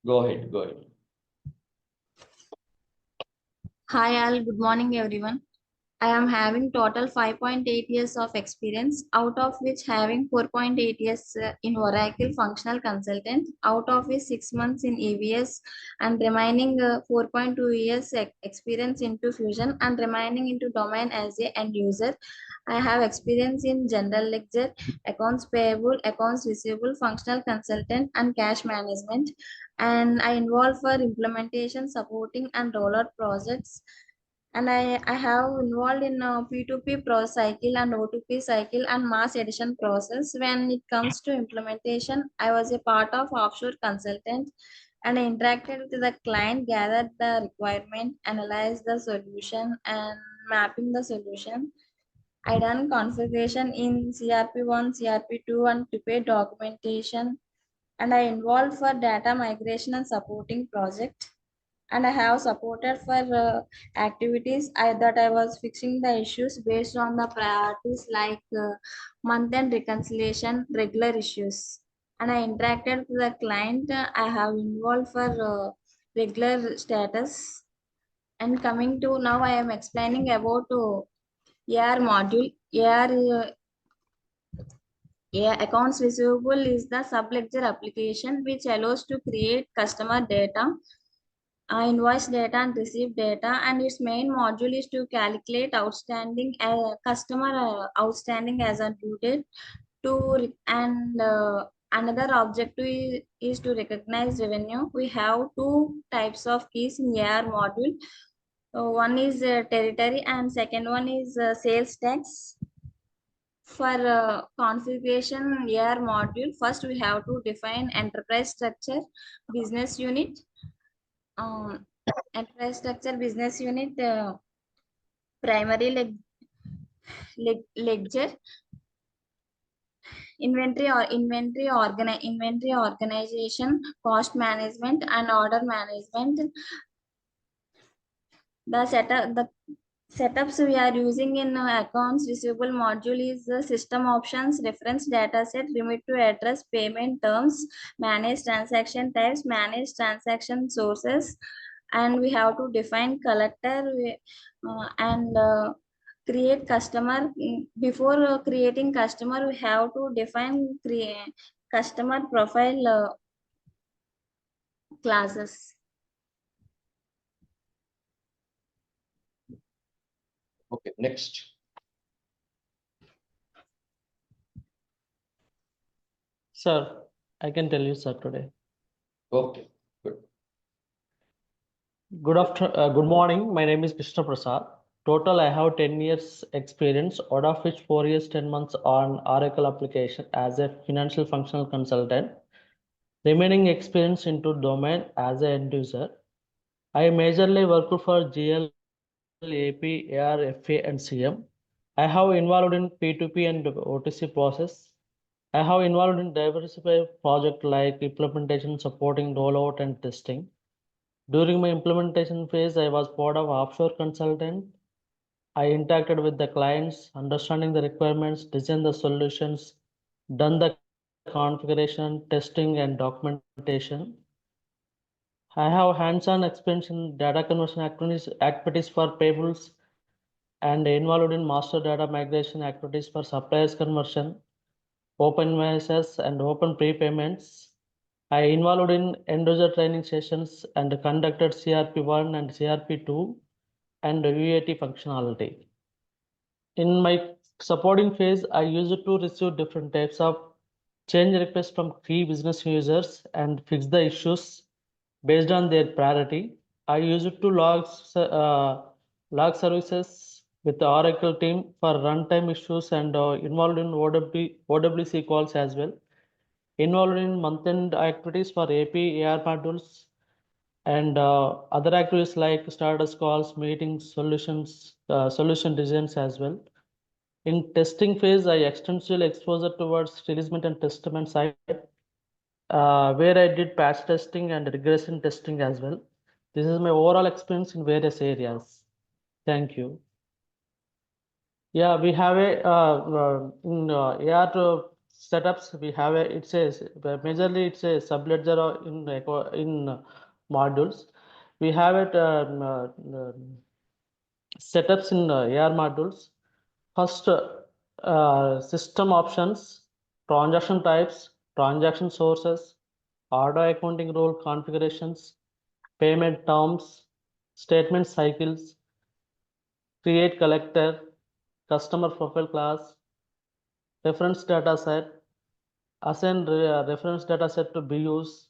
Go ahead. Go ahead. Hi all, good morning everyone. I am having total 5.8 years of experience, out of which having 4.8 years in Oracle functional consultant, out of which 6 months in EVS and remaining 4.2 years experience into Fusion and remaining into domain as a end user. I have experience in general ledger, accounts payable, accounts receivable, functional consultant and cash management, and I involve for implementation, supporting and rollout projects, and I have involved in P2P pro cycle and O2P cycle and mass addition process. When it comes to implementation, I was a part of offshore consultant and I interacted with the client, gathered the requirement, analyzed the solution and mapping the solution. I done configuration in CRP1, CRP2 and prepared documentation, and I involved for data migration and supporting project, and I have supported for activities that I was fixing the issues based on the priorities like month-end reconciliation, regular issues. And I interacted with the client. I have involved for regular status. And coming to now, I am explaining about AR module. AR accounts receivable is the subledger application which allows to create customer data, invoice data and receive data, and its main module is to calculate outstanding customer outstanding as a due date and another objective is to recognize revenue. We have two types of keys in AR module. One is territory and second one is sales tax. For configuration AR module, first we have to define enterprise structure, business unit, um, enterprise structure, business unit, primary ledger, inventory organization, cost management, and order management. The setups we are using in accounts receivable module is the system options, reference data set, remit to address, payment terms, manage transaction types, manage transaction sources, and we have to define collector and create customer. Before creating customer, we have to define customer profile classes. Okay, next. Sir, I can tell you, sir, today. Okay, good. Good morning. My name is Krishna Prasad. Total, I have 10 years experience, out of which 4 years, 10 months on Oracle application as a financial functional consultant. Remaining experience into domain as a end user. I majorly work for GL, AP, AR, FA, and CM. I have involved in P2P and OTC process. I have involved in diversified project like implementation, supporting rollout and testing. During my implementation phase, I was part of offshore consultant. I interacted with the clients, understanding the requirements, design the solutions, done the configuration, testing, and documentation. I have hands-on experience in data conversion activities for payables and involved in master data migration activities for suppliers conversion, open invoices, and open prepayments. I involved in end user training sessions and conducted CRP1 and CRP2 and UAT functionality. In my supporting phase, I used to receive different types of change requests from key business users and fix the issues based on their priority. I used to log services with the Oracle team for runtime issues and involved in OWC calls as well. Involved in month-end activities for AP, AR modules, and other activities like status calls, meetings, solution designs as well. In testing phase, I extensive exposure towards releasement and testament side, where I did patch testing and regression testing as well. This is my overall experience in various areas. Thank you. Yeah, we have a in AR setups. We have a, it says majorly it's a subledger in modules. We have it setups in AR modules. First, system options, transaction types, transaction sources, auto accounting rule configurations, payment terms, statement cycles, create collector, customer profile class, reference data set, assign reference data set to BUs,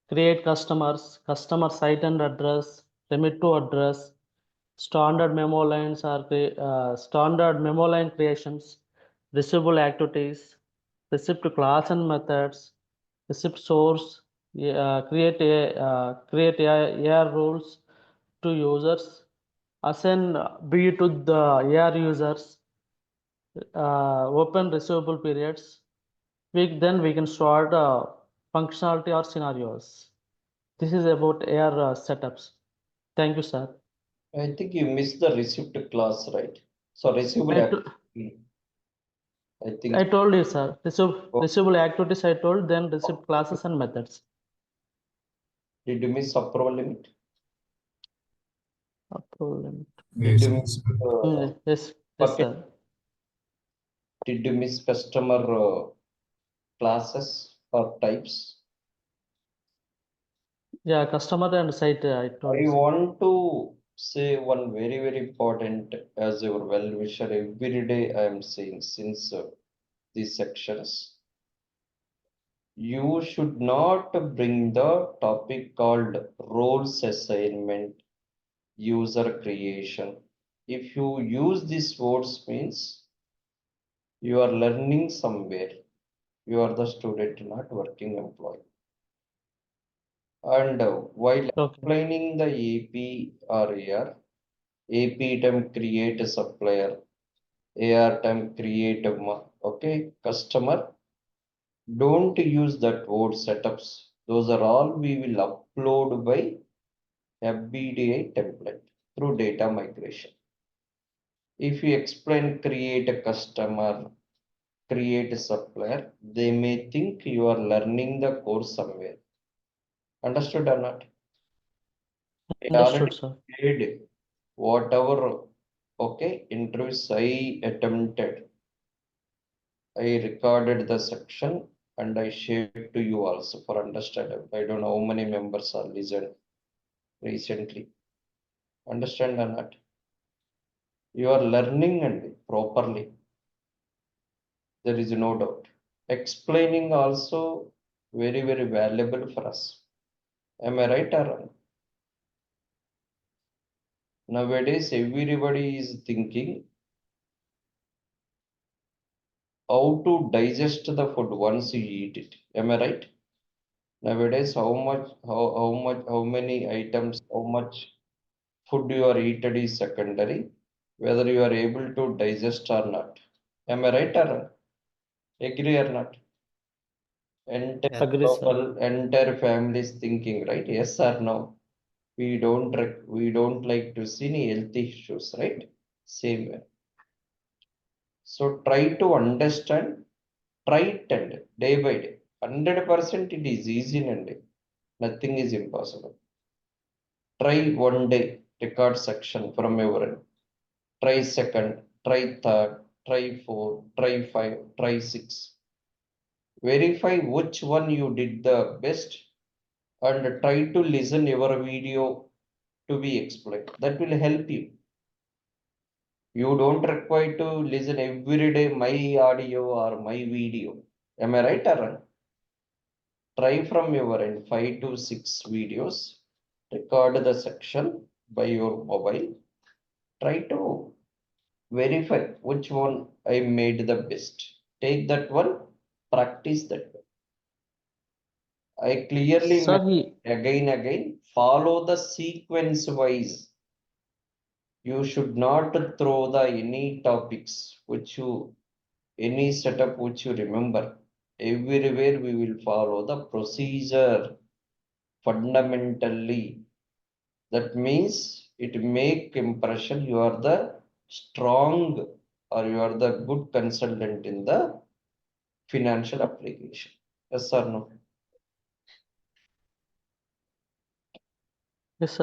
create customers, customer site and address, remit to address, standard memo lines are standard memo line creations, receivable activities, receipt class and methods, receipt source, create AR rules to users, assign B to the AR users, open receivable periods. Then we can start functionality or scenarios. This is about AR setups. Thank you, sir. I think you missed the receipt class, right? So receivable I, to- activity, I think. I told you, sir. Oh, Receivable activities I told, then receipt classes and methods. did you miss approval limit? Approval limit. Did Yes, you yes. miss, Yes, bucket? sir. Did you miss customer classes or types? Yeah, customer and site, I told I you, sir. want to say one very, very important as your well-wisher. Every day I am saying since these sections, you should not bring the topic called roles assignment, user creation. If you use these words means you are learning somewhere. You are the student, not working employee. And while Okay. explaining the AP or AR, AP term create a supplier, AR term create a okay customer. Don't use that word setups. Those are all we will upload by FBDI template through data migration. If you explain create a customer, create a supplier, they may think you are learning the course somewhere. Understood or not? I already Understood, sir. said whatever okay interviews I attempted, I recorded the section and I shared to you also for understanding. I don't know how many members are listened recently. Understand or not? You are learning and properly. There is no doubt. Explaining also very, very valuable for us. Am I right or wrong? Nowadays, everybody is thinking how to digest the food once you eat it. Am I right? Nowadays, how many items, how much food you are eaten is secondary, whether you are able to digest or not. Am I right or wrong? Agree or not? Entire Agree, sir. global, entire family is thinking, right? Yes or no? We don't like to see any health issues, right? Same way. So try to understand, try it and day by day. 100% it is easy and nothing is impossible. Try one day, record section from your end. Try second, try third, try four, try five, try six. Verify which one you did the best and try to listen your video to be explained. That will help you. You don't require to listen every day my audio or my video. Am I right or wrong? Try from your end 5 to 6 videos. Record the section by your mobile. Try to verify which one I made the best. Take that one, practice that one. I clearly Sir, mentioned again, follow the sequence wise. You should not throw the any topics which you any setup which you remember. Everywhere we will follow the procedure fundamentally. That means it make impression you are the strong or you are the good consultant in the financial application. Yes or no? Yes, sir.